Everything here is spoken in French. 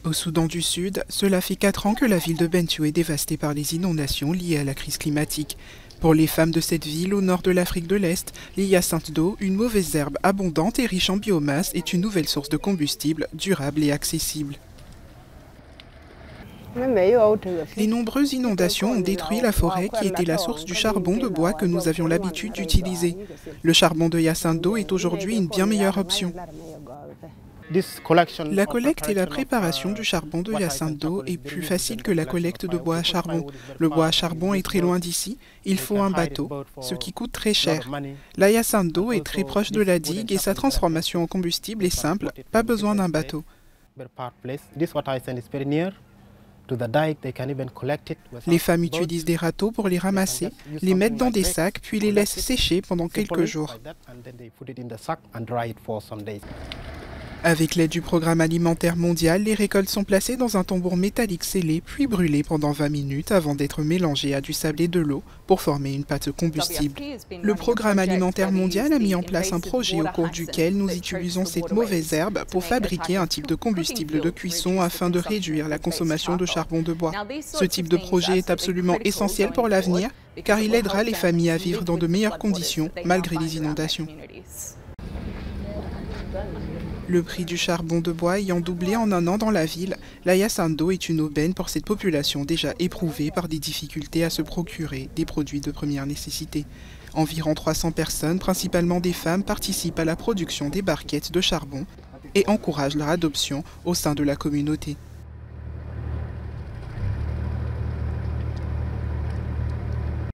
Au Soudan du Sud, cela fait 4 ans que la ville de Bentiu est dévastée par les inondations liées à la crise climatique. Pour les femmes de cette ville au nord de l'Afrique de l'Est, l'hyacinthe d'eau, une mauvaise herbe abondante et riche en biomasse, est une nouvelle source de combustible durable et accessible. Les nombreuses inondations ont détruit la forêt qui était la source du charbon de bois que nous avions l'habitude d'utiliser. Le charbon de hyacinthe d'eau est aujourd'hui une bien meilleure option. La collecte et la préparation du charbon de hyacinthe d'eau est plus facile que la collecte de bois à charbon. Le bois à charbon est très loin d'ici, il faut un bateau, ce qui coûte très cher. La hyacinthe d'eau est très proche de la digue et sa transformation en combustible est simple, pas besoin d'un bateau. Les femmes utilisent des râteaux pour les ramasser, les mettent dans des sacs puis les laissent sécher pendant quelques jours. Avec l'aide du Programme alimentaire mondial, les récoltes sont placées dans un tambour métallique scellé puis brûlées pendant 20 minutes avant d'être mélangées à du sable et de l'eau pour former une pâte combustible. Le Programme alimentaire mondial a mis en place un projet au cours duquel nous utilisons cette mauvaise herbe pour fabriquer un type de combustible de cuisson afin de réduire la consommation de charbon de bois. Ce type de projet est absolument essentiel pour l'avenir car il aidera les familles à vivre dans de meilleures conditions malgré les inondations. Le prix du charbon de bois ayant doublé en un an dans la ville, la hyacinthe d'eau est une aubaine pour cette population déjà éprouvée par des difficultés à se procurer des produits de première nécessité. Environ 300 personnes, principalement des femmes, participent à la production des barquettes de charbon et encouragent leur adoption au sein de la communauté.